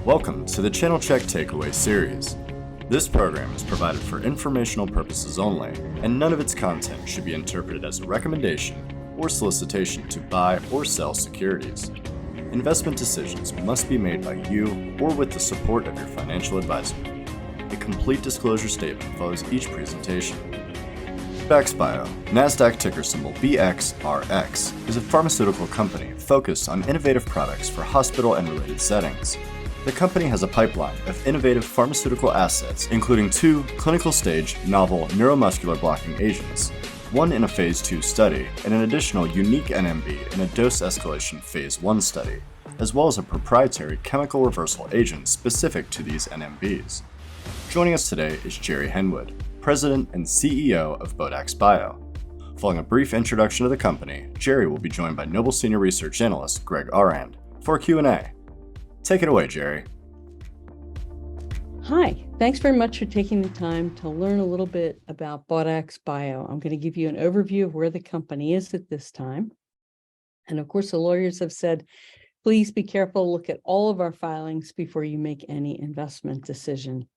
Welcome to the Channelchek Takeaway Series. This program is provided for informational purposes only, and none of its content should be interpreted as a recommendation or solicitation to buy or sell securities. Investment decisions must be made by you or with the support of your financial advisor. A complete disclosure statement follows each presentation. Baudax Bio, NASDAQ ticker symbol BXRX, is a pharmaceutical company focused on innovative products for hospital and related settings. The company has a pipeline of innovative pharmaceutical assets, including 2 clinical-stage novel neuromuscular blocking agents, 1 in a phase 2 study, and an additional unique NMB in a dose escalation phase 1 study, as well as a proprietary chemical reversal agent specific to these NMBs. Joining us today is Gerri Henwood, President and CEO of Baudax Bio. Following a brief introduction of the company, Gerri will be joined by Noble Senior Research Analyst Greg Aurand for a Q&A. Take it away, Gerri. Hi, thanks very much for taking the time to learn a little bit about Baudax Bio. I'm going to give you an overview of where the company is at this time. And of course, the lawyers have said, please be careful, look at all of our filings before you make any investment decision.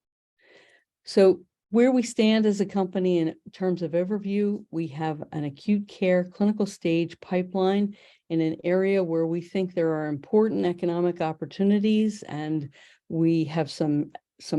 So where we stand as a company in terms of overview, we have an acute care clinical stage pipeline in an area where we think there are important economic opportunities, and we have some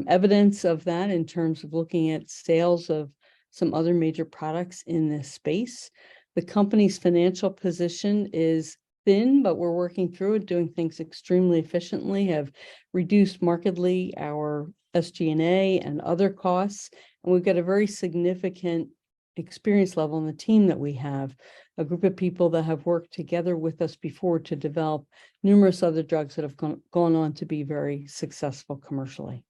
evidence of that in terms of looking at sales of some other major products in this space. The company's financial position is thin, but we're working through it, doing things extremely efficiently, have reduced markedly our SG&A and other costs, and we've got a very significant experience level in the team that we have, a group of people that have worked together with us before to develop numerous other drugs that have gone on to be very successful commercially.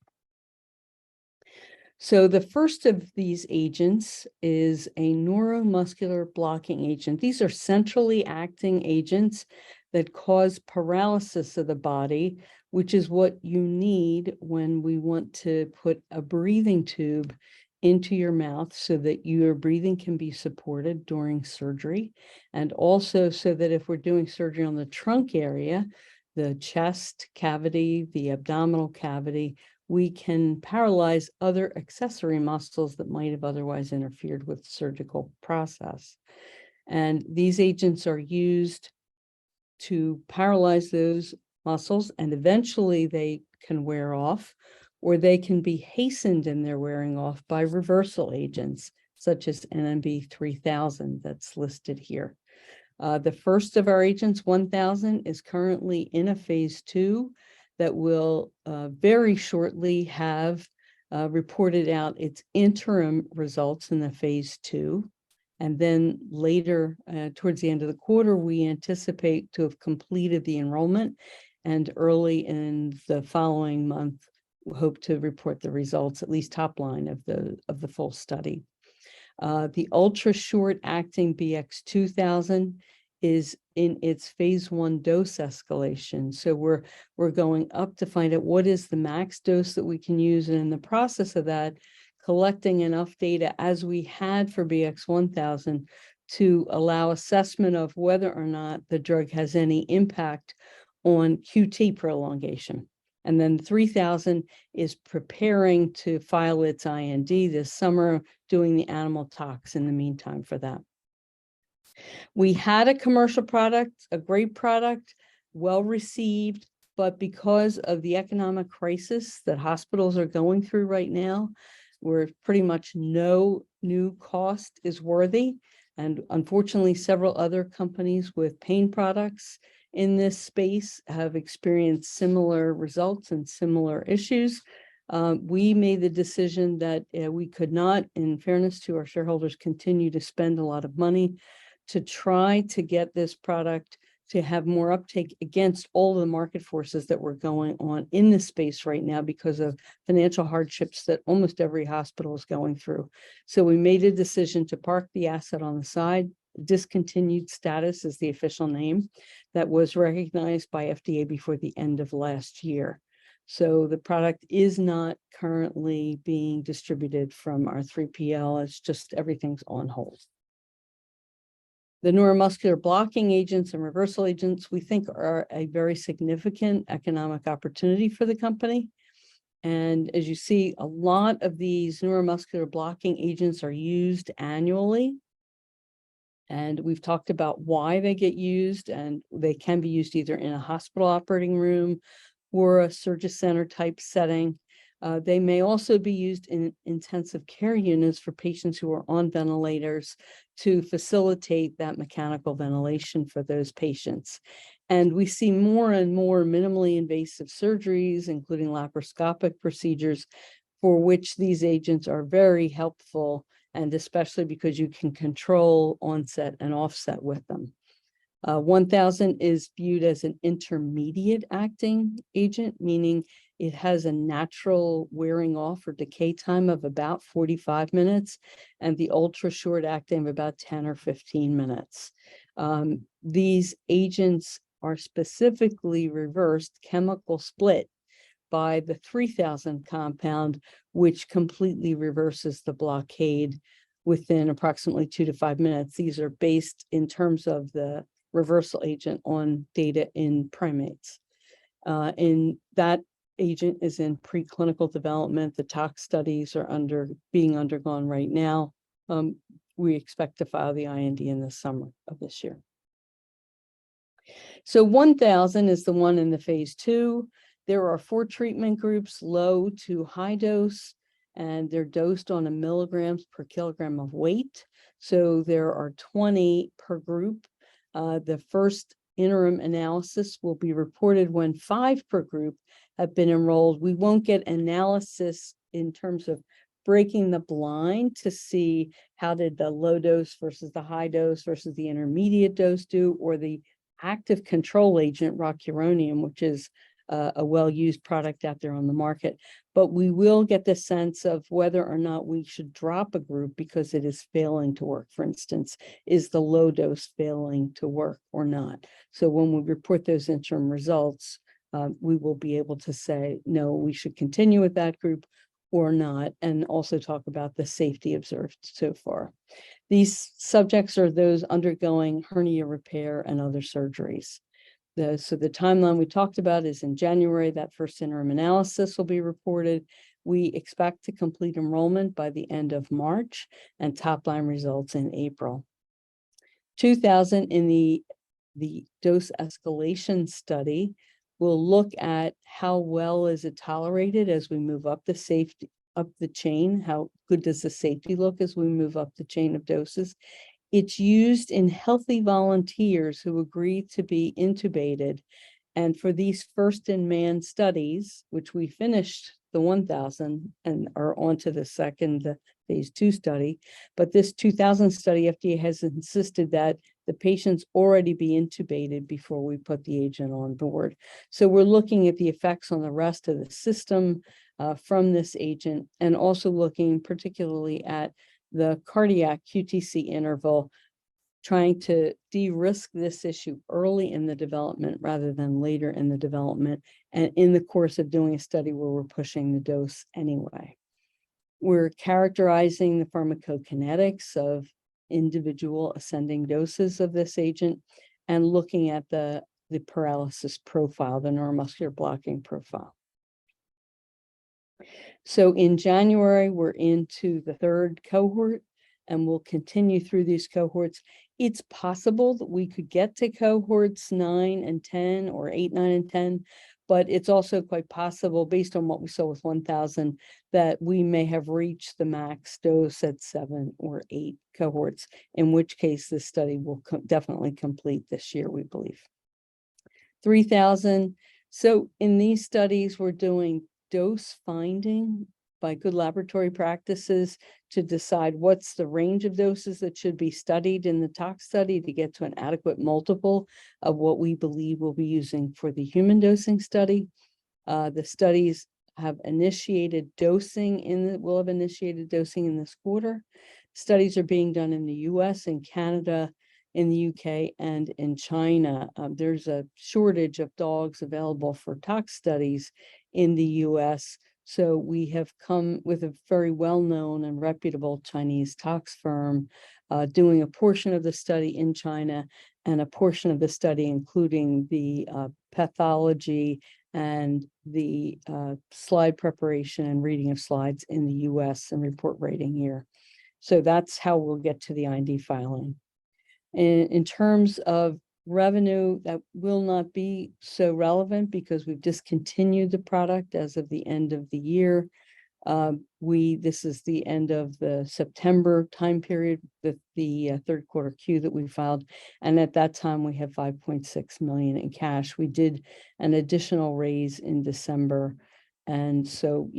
So the first of these agents is a neuromuscular blocking agent. These are centrally acting agents that cause paralysis of the body, which is what you need when we want to put a breathing tube into your mouth so that your breathing can be supported during surgery, and also so that if we're doing surgery on the trunk area, the chest cavity, the abdominal cavity, we can paralyze other accessory muscles that might have otherwise interfered with the surgical process. And these agents are used to paralyze those muscles, and eventually they can wear off, or they can be hastened in their wearing off by reversal agents, such as NMB 3000 that's listed here. The first of our agents, 1000, is currently in a phase 2 that will very shortly have reported out its interim results in the phase 2. And then later, towards the end of the quarter, we anticipate to have completed the enrollment, and early in the following month, we hope to report the results, at least top line of the full study. The ultra short acting BX 2000 is in its phase 1 dose escalation. So we're going up to find out what is the max dose that we can use, and in the process of that, collecting enough data as we had for BX 1000 to allow assessment of whether or not the drug has any impact on QT prolongation. And then 3000 is preparing to file its IND this summer, doing the animal tox in the meantime for that. We had a commercial product, a great product, well received, but because of the economic crisis that hospitals are going through right now, where pretty much no new cost is worthy, and unfortunately several other companies with pain products in this space have experienced similar results and similar issues. We made the decision that we could not, in fairness to our shareholders, continue to spend a lot of money to try to get this product to have more uptake against all of the market forces that were going on in this space right now because of financial hardships that almost every hospital is going through. So we made a decision to park the asset on the side. Discontinued status is the official name that was recognized by FDA before the end of last year. So the product is not currently being distributed from our 3PL. It's just everything's on hold. The neuromuscular blocking agents and reversal agents, we think, are a very significant economic opportunity for the company. And as you see, a lot of these neuromuscular blocking agents are used annually. And we've talked about why they get used, and they can be used either in a hospital operating room or a surgery center type setting. They may also be used in intensive care units for patients who are on ventilators to facilitate that mechanical ventilation for those patients. And we see more and more minimally invasive surgeries, including laparoscopic procedures, for which these agents are very helpful, and especially because you can control onset and offset with them. 1000 is viewed as an intermediate acting agent, meaning it has a natural wearing off or decay time of about 45 minutes, and the ultra short acting of about 10 or 15 minutes. These agents are specifically reversed chemical split by the 3000 compound, which completely reverses the blockade within approximately 2 to 5 minutes. These are based in terms of the reversal agent on data in primates. In that agent is in preclinical development. The tox studies are being undergone right now. We expect to file the IND in the summer of this year. So 1000 is the one in the phase 2. There are 4 treatment groups, low to high dose, and they're dosed on 1 milligrams per kilogram of weight. So there are 20 per group. The first interim analysis will be reported when 5 per group have been enrolled. We won't get analysis in terms of breaking the blind to see how did the low dose versus the high dose versus the intermediate dose do, or the active control agent, rocuronium, which is a well-used product out there on the market. But we will get the sense of whether or not we should drop a group because it is failing to work. For instance, is the low dose failing to work or not? So when we report those interim results, we will be able to say, no, we should continue with that group or not, and also talk about the safety observed so far. These subjects are those undergoing hernia repair and other surgeries. So the timeline we talked about is in January. That first interim analysis will be reported. We expect to complete enrollment by the end of March and top line results in April. 2000 in the dose escalation study will look at how well is it tolerated as we move up the chain. How good does the safety look as we move up the chain of doses? It's used in healthy volunteers who agree to be intubated. And for these first-in-man studies, which we finished the 1000 and are on to the second phase 2 study, but this 2000 study, FDA has insisted that the patients already be intubated before we put the agent on board. So we're looking at the effects on the rest of the system from this agent, and also looking particularly at the cardiac QTC interval, trying to de-risk this issue early in the development rather than later in the development, and in the course of doing a study where we're pushing the dose anyway. We're characterizing the pharmacokinetics of individual ascending doses of this agent and looking at the paralysis profile, the neuromuscular blocking profile. So in January, we're into the 3rd cohort, and we'll continue through these cohorts. It's possible that we could get to cohorts 9 and 10 or 8, 9, and 10, but it's also quite possible, based on what we saw with 1000, that we may have reached the max dose at 7 or 8 cohorts, in which case this study will definitely complete this year, we believe. 3000. So in these studies, we're doing dose finding by good laboratory practices to decide what's the range of doses that should be studied in the tox study to get to an adequate multiple of what we believe we'll be using for the human dosing study. The studies have initiated dosing will have initiated dosing in this quarter. Studies are being done in the US and Canada, in the UK, and in China. There's a shortage of dogs available for tox studies in the US. So we have come with a very well-known and reputable Chinese tox firm doing a portion of the study in China and a portion of the study, including the pathology and the slide preparation and reading of slides in the US and report writing here. So that's how we'll get to the IND filing. In terms of revenue, that will not be so relevant because we've discontinued the product as of the end of the year. This is the end of the September time period with the third quarter Q that we filed. And at that time, we have 5.6 million in cash. We did an additional raise in December. And so,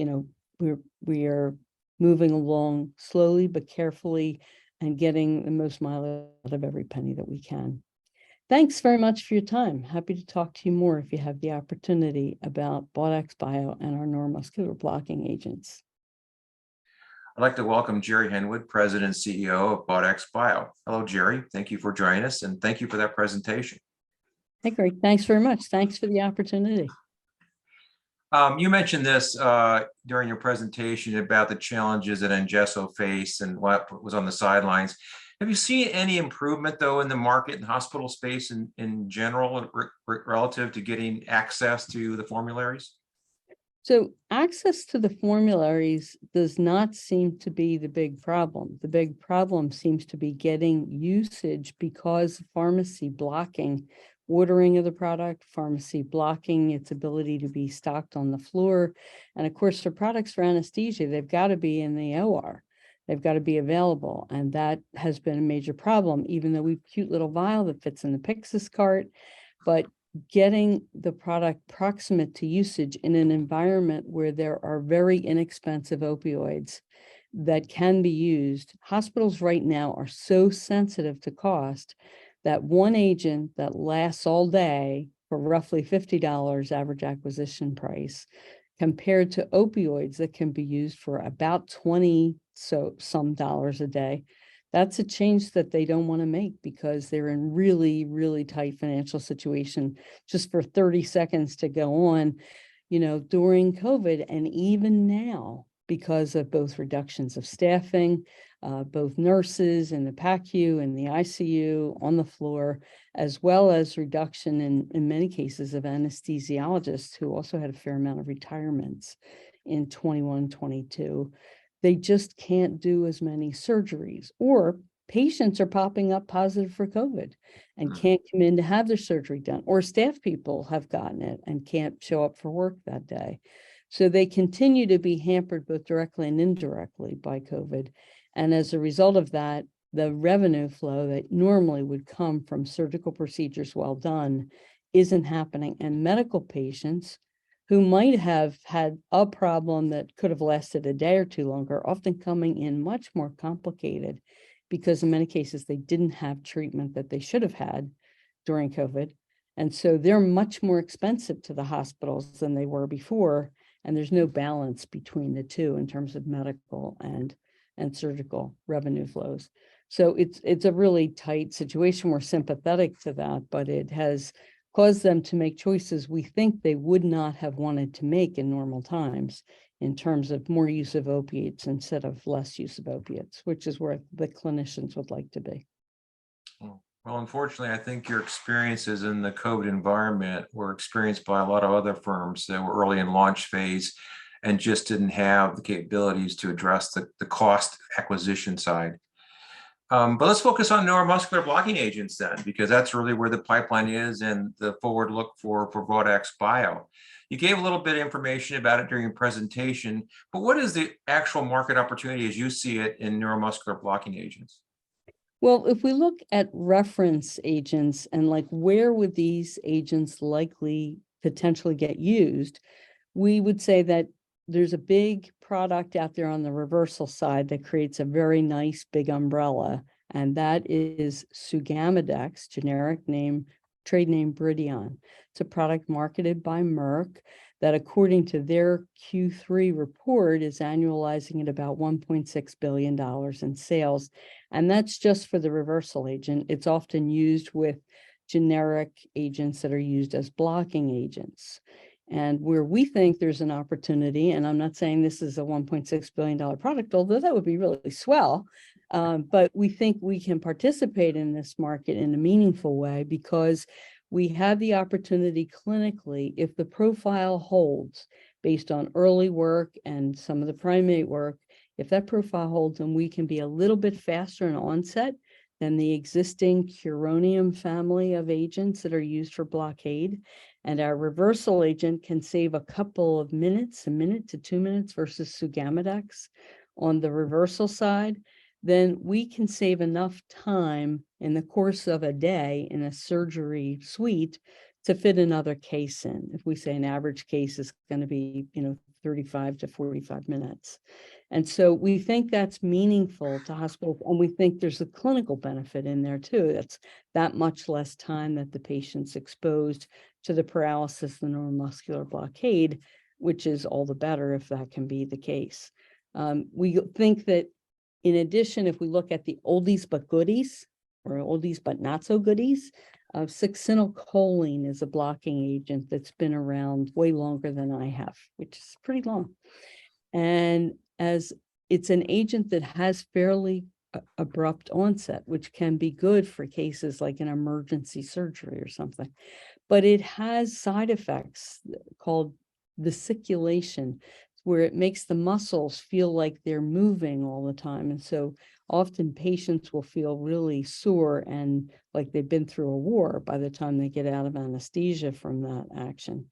we are moving along slowly but carefully and getting the most mileage out of every penny that we can. Thanks very much for your time. Happy to talk to you more if you have the opportunity about Baudax Bio and our neuromuscular blocking agents. I'd like to welcome Gerri Henwood, President and CEO of Baudax Bio. Hello, Gerri. Thank you for joining us, and thank you for that presentation. Hey, Greg. Thanks very much. Thanks for the opportunity. You mentioned this during your presentation about the challenges that Angesso face and what was on the sidelines. Have you seen any improvement, though, in the market and hospital space in general relative to getting access to the formularies? So access to the formularies does not seem to be the big problem. The big problem seems to be getting usage because pharmacy blocking ordering of the product, pharmacy blocking its ability to be stocked on the floor. And of course, for products for anesthesia, they've got to be in the OR. They've got to be available. And that has been a major problem, even though we have a cute little vial that fits in the Pyxis cart. But getting the product proximate to usage in an environment where there are very inexpensive opioids that can be used. Hospitals right now are so sensitive to cost that one agent that lasts all day for roughly $50 average acquisition price compared to opioids that can be used for about 20 some dollars a day. That's a change that they don't want to make because they're in really, really tight financial situation. Just for 30 seconds to go on, during COVID and even now, because of both reductions of staffing, both nurses in the PACU and the ICU on the floor, as well as reduction in many cases of anesthesiologists who also had a fair amount of retirements in 21, 22. They just can't do as many surgeries, or patients are popping up positive for COVID and can't come in to have their surgery done, or staff people have gotten it and can't show up for work that day. So they continue to be hampered both directly and indirectly by COVID. And as a result of that, the revenue flow that normally would come from surgical procedures well done isn't happening. And medical patients who might have had a problem that could have lasted a day or two longer, often coming in much more complicated because in many cases they didn't have treatment that they should have had during COVID. And so they're much more expensive to the hospitals than they were before. And there's no balance between the two in terms of medical and surgical revenue flows. So it's a really tight situation. We're sympathetic to that, but it has caused them to make choices we think they would not have wanted to make in normal times in terms of more use of opiates instead of less use of opiates, which is where the clinicians would like to be. Well, unfortunately, I think your experiences in the COVID environment were experienced by a lot of other firms that were early in launch phase and just didn't have the capabilities to address the cost acquisition side. But let's focus on neuromuscular blocking agents then, because that's really where the pipeline is and the forward look for Baudax Bio. You gave a little bit of information about it during your presentation, but what is the actual market opportunity as you see it in neuromuscular blocking agents? Well, if we look at reference agents and where would these agents likely potentially get used, we would say that there's a big product out there on the reversal side that creates a very nice big umbrella, and that is Sugamidex, generic name, trade name Bridion. It's a product marketed by Merck that, according to their Q3 report, is annualizing at about $1.6 billion in sales. And that's just for the reversal agent. It's often used with generic agents that are used as blocking agents. And where we think there's an opportunity, and I'm not saying this is a $1.6 billion product, although that would be really swell, But we think we can participate in this market in a meaningful way because we have the opportunity clinically, if the profile holds based on early work and some of the primate work, if that profile holds, and we can be a little bit faster in onset than the existing curonium family of agents that are used for blockade. And our reversal agent can save a couple of minutes, a minute to 2 minutes versus Sugamidex on the reversal side, then we can save enough time in the course of a day in a surgery suite to fit another case in. If we say an average case is going to be, 35 to 45 minutes. And so we think that's meaningful to hospitals, and we think there's a clinical benefit in there too. That's that much less time that the patient's exposed to the paralysis, the neuromuscular blockade, which is all the better if that can be the case. We think that in addition, if we look at the oldies but goodies, or oldies but not so goodies, succinylcholine is a blocking agent that's been around way longer than I have, which is pretty long. And as it's an agent that has fairly abrupt onset, which can be good for cases like an emergency surgery or something, but it has side effects called vesiculation, where it makes the muscles feel like they're moving all the time. And so often patients will feel really sore and like they've been through a war by the time they get out of anesthesia from that action.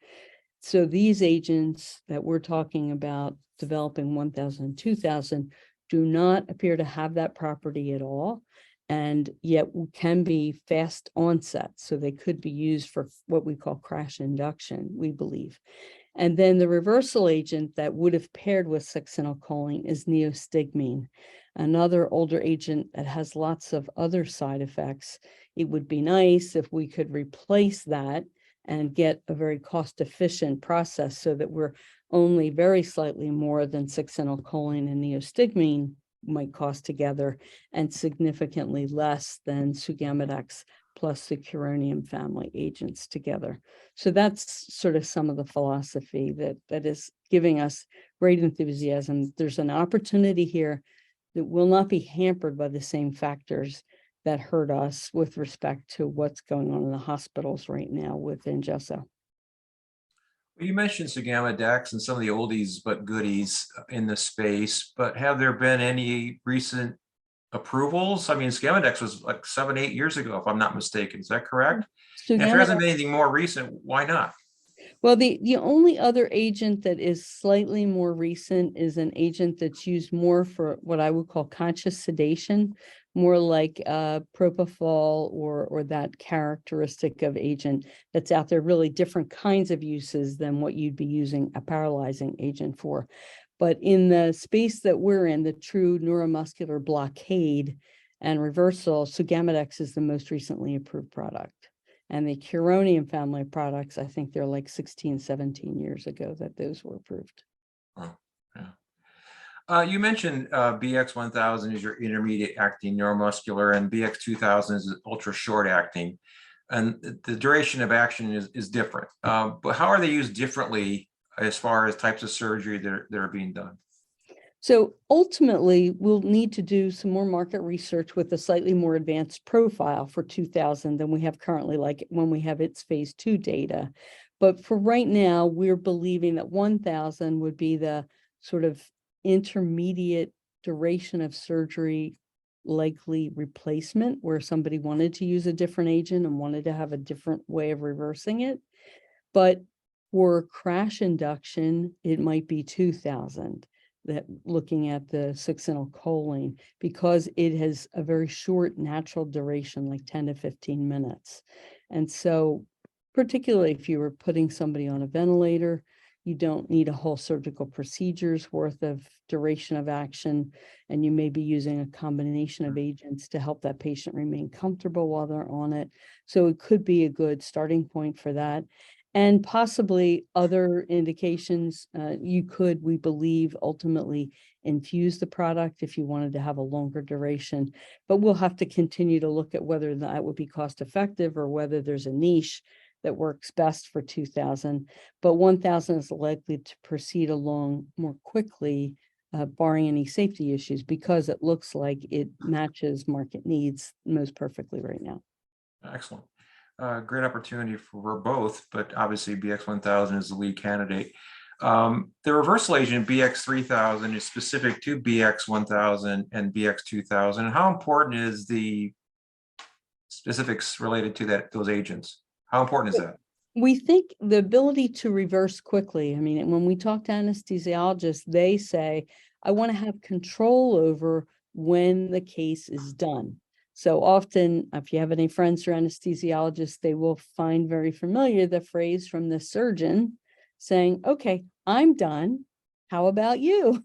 So these agents that we're talking about developing 1000 and 2000 do not appear to have that property at all, and yet can be fast onset. So they could be used for what we call crash induction, we believe. And then the reversal agent that would have paired with succinylcholine is neostigmine, another older agent that has lots of other side effects. It would be nice if we could replace that and get a very cost-efficient process so that we're only very slightly more than succinylcholine and neostigmine might cost together, and significantly less than Sugamidex plus the curonium family agents together. So that's sort of some of the philosophy that is giving us great enthusiasm. There's an opportunity here that will not be hampered by the same factors that hurt us with respect to what's going on in the hospitals right now with Ingesso. Well, you mentioned Sugamidex and some of the oldies but goodies in the space, but have there been any recent approvals? I mean, Sugamidex was like 7-8 years ago, if I'm not mistaken. Is that correct? And if there hasn't been anything more recent, why not? Well, the only other agent that is slightly more recent is an agent that's used more for what I would call conscious sedation, more like propofol or that characteristic of agent that's out there, really different kinds of uses than what you'd be using a paralyzing agent for. But in the space that we're in, the true neuromuscular blockade and reversal, Sugamidex is the most recently approved product. And the curonium family of products, I think they're like 16, 17 years ago that those were approved. Oh, yeah. You mentioned BX1000 is your intermediate acting neuromuscular, and BX2000 is ultra short acting. And the duration of action is different. But how are they used differently as far as types of surgery that are being done? So ultimately, we'll need to do some more market research with a slightly more advanced profile for 2000 than we have currently, like when we have its phase 2 data. But for right now, we're believing that 1000 would be the sort of intermediate duration of surgery likely replacement, where somebody wanted to use a different agent and wanted to have a different way of reversing it. But for crash induction, it might be 2000. That looking at the succinylcholine, because it has a very short natural duration, like 10 to 15 minutes. And so particularly if you were putting somebody on a ventilator, you don't need a whole surgical procedure's worth of duration of action, and you may be using a combination of agents to help that patient remain comfortable while they're on it. So it could be a good starting point for that. And possibly other indications, you could, we believe, ultimately infuse the product if you wanted to have a longer duration. But we'll have to continue to look at whether that would be cost effective or whether there's a niche that works best for 2000. But 1000 is likely to proceed along more quickly barring any safety issues, because it looks like it matches market needs most perfectly right now. Excellent. Great opportunity for both, but obviously BX1000 is the lead candidate. The reversal agent BX3000 is specific to BX1000 and BX2000. How important is the specifics related to those agents? How important is that? We think the ability to reverse quickly. I mean, when we talk to anesthesiologists, they say, I want to have control over when the case is done. So often, if you have any friends who are anesthesiologists, they will find very familiar the phrase from the surgeon saying, okay, I'm done. How about you?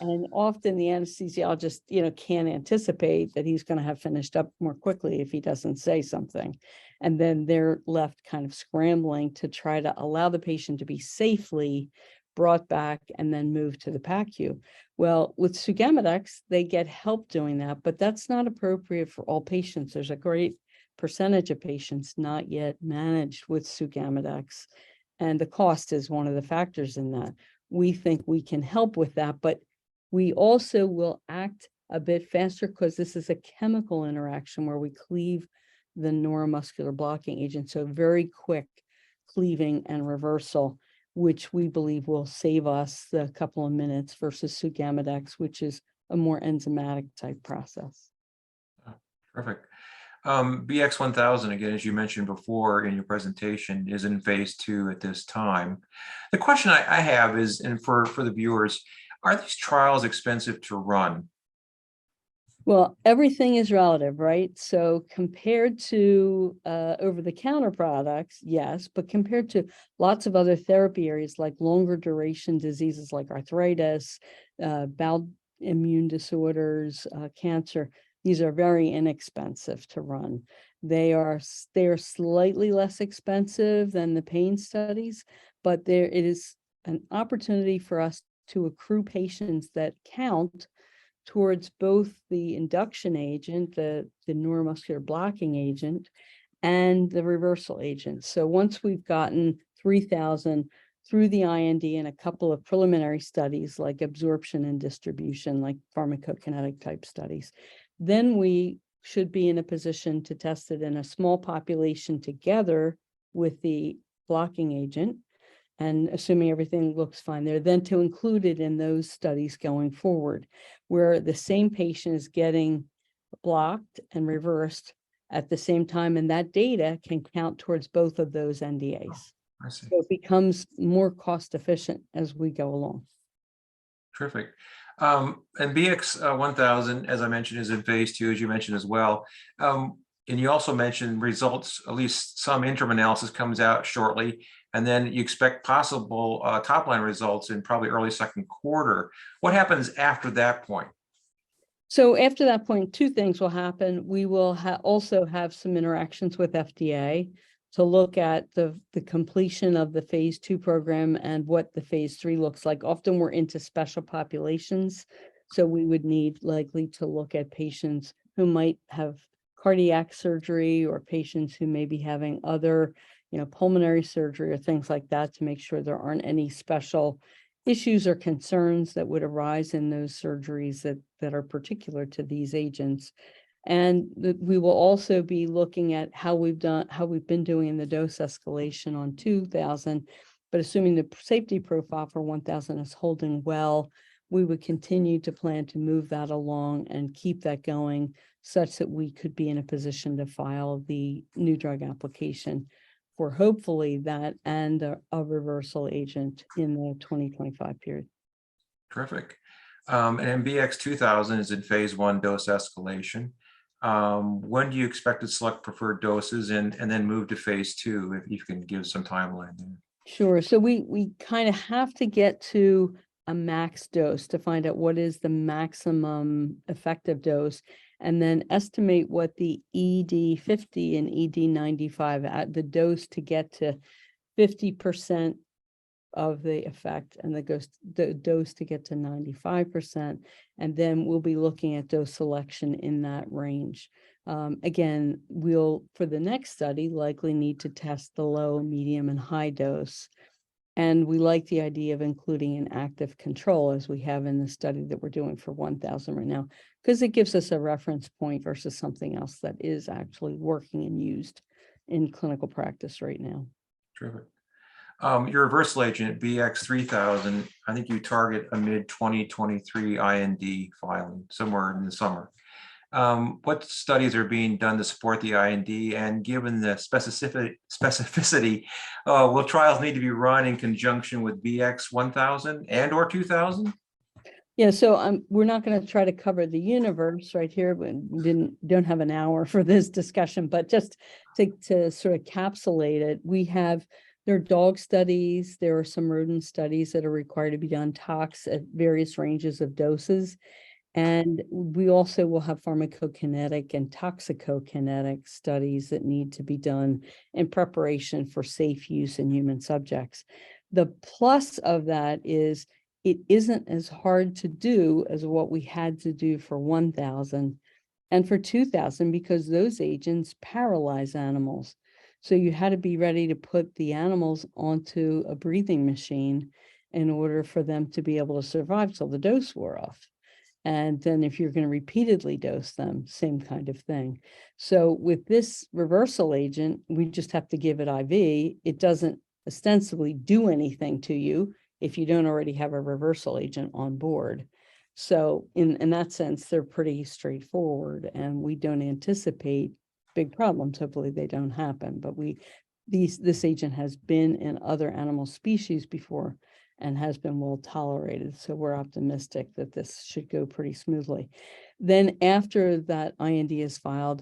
And often the anesthesiologist, can't anticipate that he's going to have finished up more quickly if he doesn't say something. And then they're left kind of scrambling to try to allow the patient to be safely brought back and then moved to the PACU. Well, with Sugammadex, they get help doing that, but that's not appropriate for all patients. There's a great percentage of patients not yet managed with Sugammadex, and the cost is one of the factors in that. We think we can help with that, but we also will act a bit faster because this is a chemical interaction where we cleave the neuromuscular blocking agent. So very quick cleaving and reversal, which we believe will save us a couple of minutes versus Sugammadex, which is a more enzymatic type process. Perfect. BX1000, again, as you mentioned before in your presentation, is in phase 2 at this time. The question I have is, and for the viewers, are these trials expensive to run? Well, everything is relative, right? So compared to over-the-counter products, yes, but compared to lots of other therapy areas like longer duration diseases like arthritis, bowel immune disorders, cancer, these are very inexpensive to run. They are slightly less expensive than the pain studies, but it is an opportunity for us to accrue patients that count towards both the induction agent, the neuromuscular blocking agent, and the reversal agent. So once we've gotten 3,000 through the IND and a couple of preliminary studies like absorption and distribution, like pharmacokinetic type studies, then we should be in a position to test it in a small population together with the blocking agent. And assuming everything looks fine there, then to include it in those studies going forward, where the same patient is getting blocked and reversed at the same time, and that data can count towards both of those NDAs. I see. So it becomes more cost efficient as we go along. Terrific. And BX1000, as I mentioned, is in phase 2, as you mentioned as well. And you also mentioned results, at least some interim analysis comes out shortly, and then you expect possible top-line results in probably early second quarter. What happens after that point? So after that point, two things will happen. We will also have some interactions with FDA to look at the completion of the phase 2 program and what the phase 3 looks like. Often we're into special populations, so we would need likely to look at patients who might have cardiac surgery or patients who may be having other, pulmonary surgery or things like that to make sure there aren't any special issues or concerns that would arise in those surgeries that are particular to these agents. And we will also be looking at how we've been doing in the dose escalation on 2,000, but assuming the safety profile for 1,000 is holding well, we would continue to plan to move that along and keep that going such that we could be in a position to file the new drug application for hopefully that and a reversal agent in the 2025 period. Terrific. And BX2000 is in phase 1 dose escalation. When do you expect to select preferred doses and then move to phase 2, if you can give some timeline there? Sure. So we kind of have to get to a max dose to find out what is the maximum effective dose, and then estimate what the ED50 and ED95 at the dose to get to 50% of the effect, and the dose to get to 95%. And then we'll be looking at dose selection in that range. Again, we'll, for the next study, likely need to test the low, medium, and high dose. And we like the idea of including an active control as we have in the study that we're doing for 1,000 right now, because it gives us a reference point versus something else that is actually working and used in clinical practice right now. Terrific. Your reversal agent, BX3000, I think you target a mid-2023 IND filing somewhere in the summer. What studies are being done to support the IND, and given the specificity, will trials need to be run in conjunction with BX1000 and or 2000? Yeah, so we're not going to try to cover the universe right here. We don't have an hour for this discussion, but just to sort of capsulate it, there are dog studies, there are some rodent studies that are required to be done, tox at various ranges of doses. And we also will have pharmacokinetic and toxicokinetic studies that need to be done in preparation for safe use in human subjects. The plus of that is it isn't as hard to do as what we had to do for 1,000 and for 2,000, because those agents paralyze animals. So you had to be ready to put the animals onto a breathing machine in order for them to be able to survive till the dose wore off. And then if you're going to repeatedly dose them, same kind of thing. So with this reversal agent, we just have to give it IV. It doesn't ostensibly do anything to you if you don't already have a reversal agent on board. So in that sense, they're pretty straightforward, and we don't anticipate big problems. Hopefully they don't happen, but this agent has been in other animal species before and has been well tolerated. So we're optimistic that this should go pretty smoothly. Then after that IND is filed,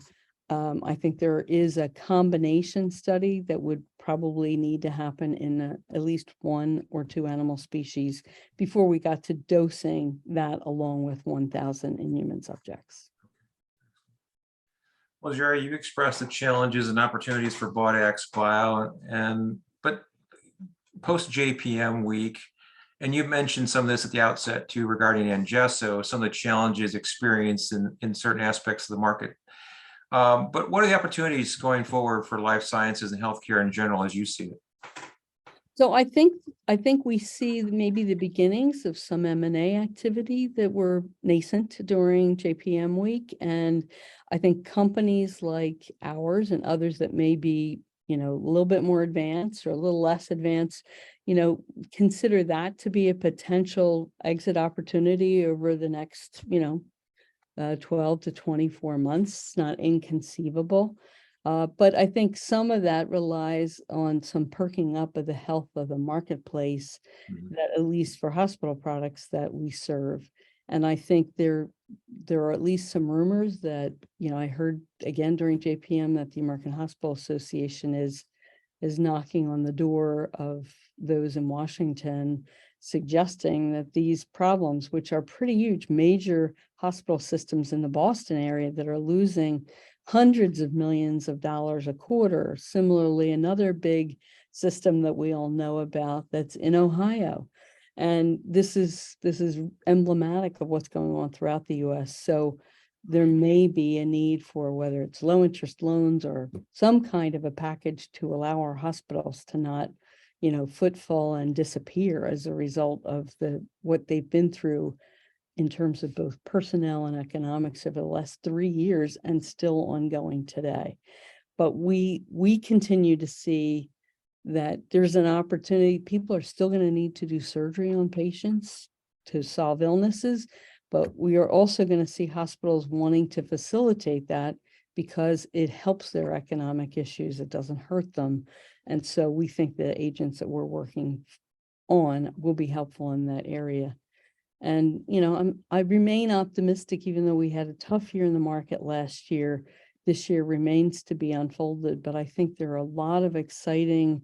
I think there is a combination study that would probably need to happen in at least 1 or 2 animal species before we got to dosing that along with 1,000 in human subjects. Well, Gerri, you've expressed the challenges and opportunities for Baudax Bio, but post JPM week, and you mentioned some of this at the outset too regarding Angesso, some of the challenges experienced in certain aspects of the market. But what are the opportunities going forward for life sciences and healthcare in general as you see it? So I think we see maybe the beginnings of some M&A activity that were nascent during JPM week. And I think companies like ours and others that may be, a little bit more advanced or a little less advanced, consider that to be a potential exit opportunity over the next, 12 to 24 months. It's not inconceivable. But I think some of that relies on some perking up of the health of the marketplace, that at least for hospital products that we serve. And I think there are at least some rumors that, I heard again during JPM that the American Hospital Association is knocking on the door of those in Washington, suggesting that these problems, which are pretty huge, major hospital systems in the Boston area that are losing hundreds of millions of dollars a quarter. Similarly, another big system that we all know about that's in Ohio. And this is emblematic of what's going on throughout the US. So there may be a need for, whether it's low interest loans or some kind of a package to allow our hospitals to not, footfall and disappear as a result of what they've been through in terms of both personnel and economics over the last 3 years and still ongoing today. But we continue to see that there's an opportunity. People are still going to need to do surgery on patients to solve illnesses, but we are also going to see hospitals wanting to facilitate that because it helps their economic issues. It doesn't hurt them. And so we think the agents that we're working on will be helpful in that area. And, I remain optimistic, even though we had a tough year in the market last year. This year remains to be unfolded, but I think there are a lot of exciting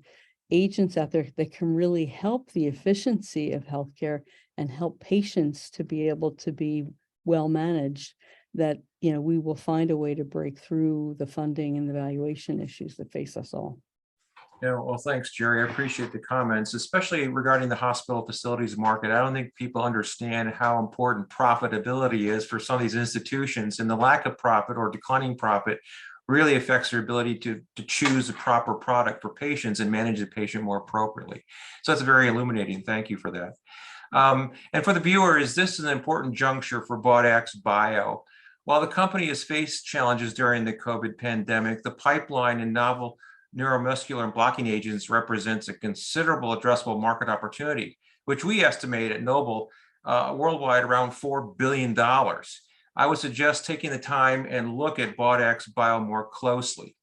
agents out there that can really help the efficiency of healthcare and help patients to be able to be well managed, that, we will find a way to break through the funding and the valuation issues that face us all. Yeah, well, thanks, Gerri. I appreciate the comments, especially regarding the hospital facilities market. I don't think people understand how important profitability is for some of these institutions, and the lack of profit or declining profit really affects their ability to choose the proper product for patients and manage the patient more appropriately. So that's very illuminating. Thank you for that. And for the viewers, this is an important juncture for Baudax Bio. While the company has faced challenges during the COVID pandemic, the pipeline and novel neuromuscular and blocking agents represents a considerable addressable market opportunity, which we estimate at Noble worldwide around $4 billion. I would suggest taking the time and look at Baudax Bio more closely.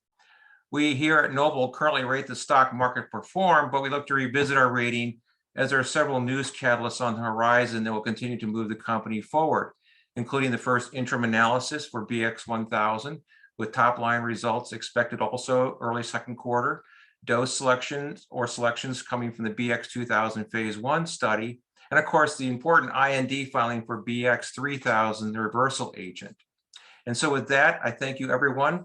We here at Noble currently rate the stock market perform, but we look to revisit our rating as there are several news catalysts on the horizon that will continue to move the company forward, including the first interim analysis for BX1000, with top-line results expected also early second quarter, dose selections coming from the BX2000 phase 1 study, and of course, the important IND filing for BX3000, the reversal agent. And so with that, I thank you everyone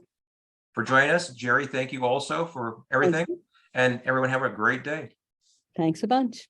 for joining us. Gerri, thank you also for everything. And everyone have a great day. Thanks a bunch.